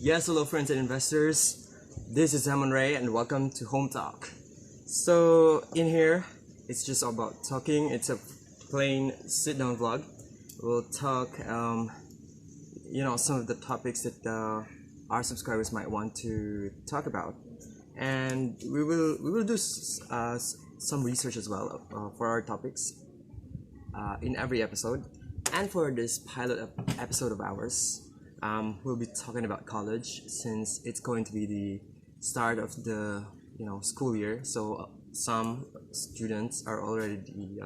Yes, hello friends and investors. This is Hamon Ray and welcome to Home Talk. So in here, it's just about talking. It's a plain sit-down vlog. We'll talk, some of the topics that our subscribers might want to talk about, and we will do some research as well for our topics in every episode. And for this episode of ours, we'll be talking about college since it's going to be the start of the school year. So some students are already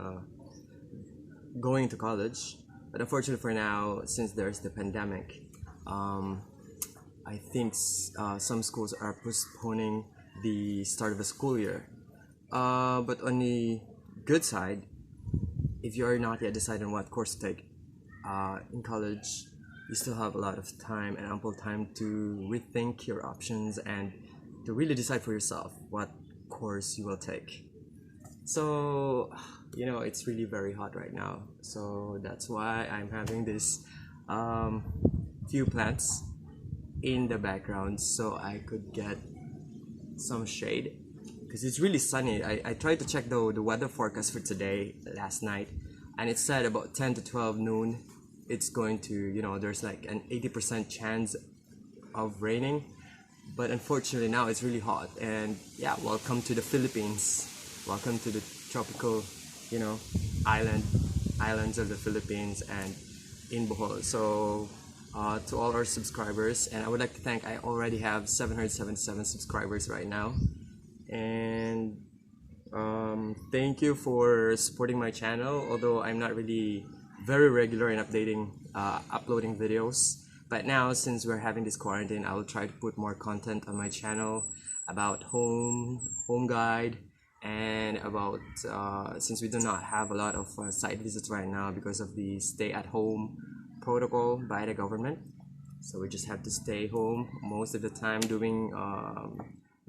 going to college, but unfortunately for now, since there's the pandemic, I think some schools are postponing the start of the school year. But on the good side, if you're not yet decided on what course to take in college, you still have a lot of time and ample time to rethink your options and to really decide for yourself what course you will take. So, it's really very hot right now. So that's why I'm having this few plants in the background so I could get some shade because it's really sunny. I tried to check the weather forecast for today last night, and it said about 10 to 12 noon it's going to, there's like an 80% chance of raining. But unfortunately now it's really hot, and yeah, welcome to the Philippines. Welcome to the tropical, islands of the Philippines and in Bohol. So to all our subscribers, and I would like to thank, I already have 777 subscribers right now, and thank you for supporting my channel, although I'm not really very regular in uploading videos. But now, since we're having this quarantine, I will try to put more content on my channel about home guide, and about since we do not have a lot of site visits right now because of the stay-at-home protocol by the government. So we just have to stay home most of the time doing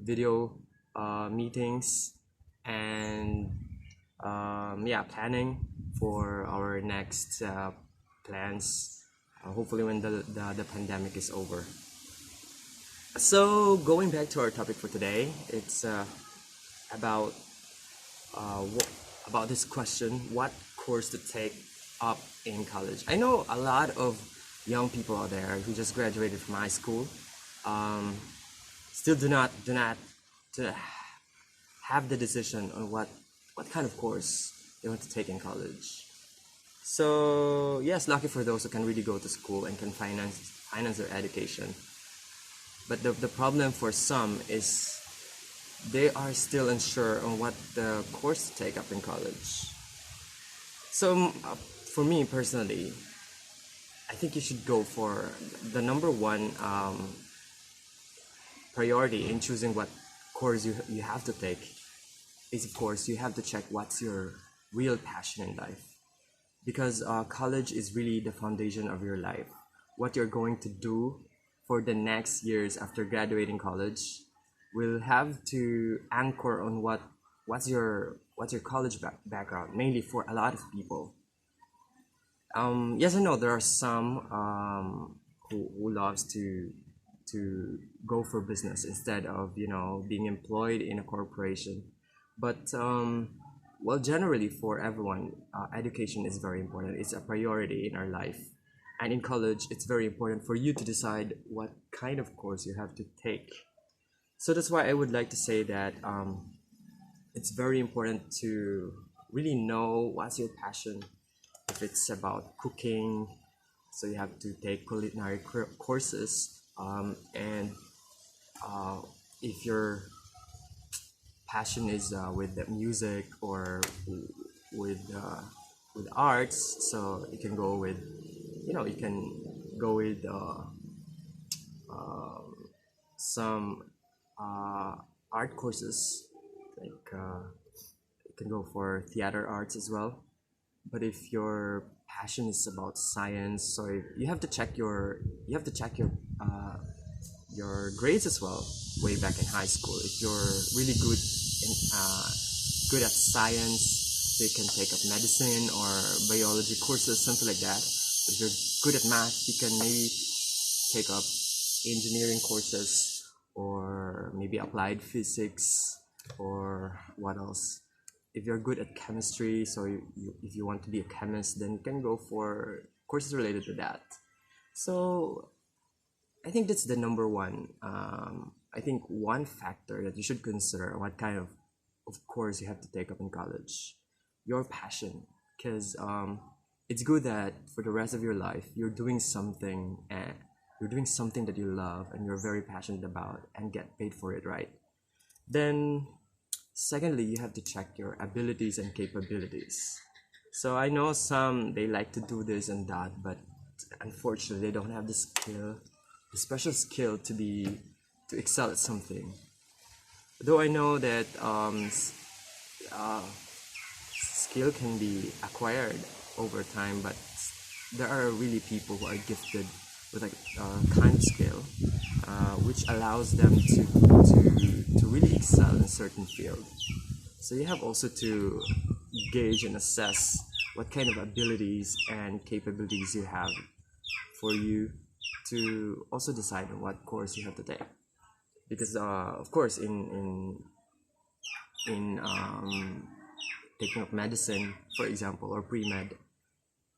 video meetings and planning for our next plans, hopefully when the pandemic is over. So going back to our topic for today, it's about about this question: what course to take up in college? I know a lot of young people out there who just graduated from high school still do not have the decision on what kind of course they want to take in college. So yes, lucky for those who can really go to school and can finance their education. But the problem for some is they are still unsure on what the course to take up in college. So for me personally, I think you should go for the number one priority in choosing what course you have to take is, of course, you have to check what's your real passion in life. Because college is really the foundation of your life. What you're going to do for the next years after graduating college will have to anchor on what's your college background, mainly for a lot of people. Yes, I know there are some who loves to go for business instead of being employed in a corporation. But generally for everyone, education is very important. It's a priority in our life, and in college it's very important for you to decide what kind of course you have to take. So that's why I would like to say that it's very important to really know what's your passion. If it's about cooking, so you have to take culinary courses, and if your passion is with the music or with arts, so you can go with some art courses, like you can go for theater arts as well. But if your passion is about science, so you have to check your grades as well way back in high school. If you're really good at science, you can take up medicine or biology courses, something like that. If you're good at math, you can maybe take up engineering courses, or maybe applied physics, or what else. If you're good at chemistry, so if you want to be a chemist, then you can go for courses related to that. So I think that's the number one. I think one factor that you should consider what kind of course you have to take up in college, your passion, because it's good that for the rest of your life you're doing something, and you're doing something that you love and you're very passionate about and get paid for it, right? Then secondly, you have to check your abilities and capabilities. So I know some they like to do this and that, but unfortunately they don't have the skill, the special skill to excel at something. Though I know that uh, skill can be acquired over time, but there are really people who are gifted with a kind of skill, which allows them to really excel in a certain field. So you have also to gauge and assess what kind of abilities and capabilities you have for you to also decide on what course you have to take. Because of course, in taking up medicine, for example, or pre-med,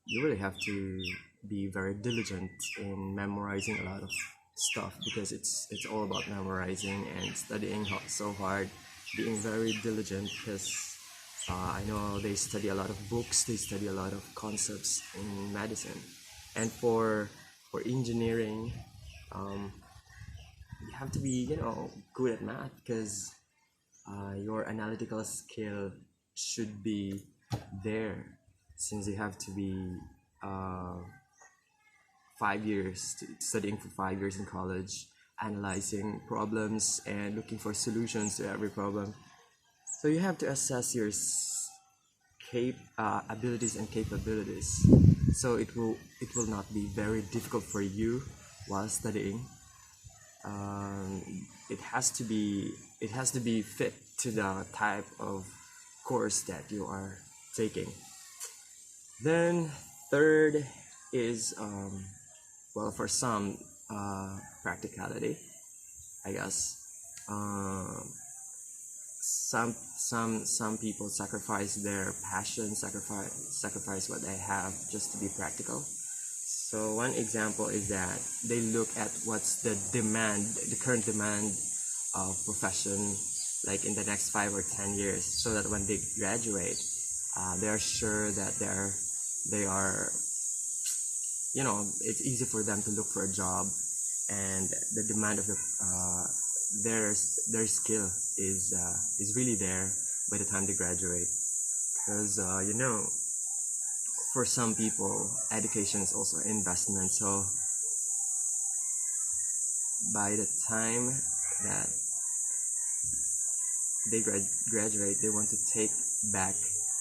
you really have to be very diligent in memorizing a lot of stuff, because it's all about memorizing and studying so hard, being very diligent, because I know they study a lot of books, they study a lot of concepts in medicine. And for engineering, you have to be, good at math, because your analytical skill should be there, since you have to be uh, 5 years studying for 5 years in college, analyzing problems and looking for solutions to every problem. So you have to assess your abilities and capabilities, so it will not be very difficult for you while studying. um, it has to be fit to the type of course that you are taking. Then third is well, for some, practicality, I guess. Some people sacrifice their passion, sacrifice what they have just to be practical. So one example is that they look at what's the current demand of profession, like in the next 5 or 10 years, so that when they graduate, they are sure that they are it's easy for them to look for a job, and the demand of their skill is really there by the time they graduate. Because for some people, education is also an investment. So by the time that they graduate, they want to take back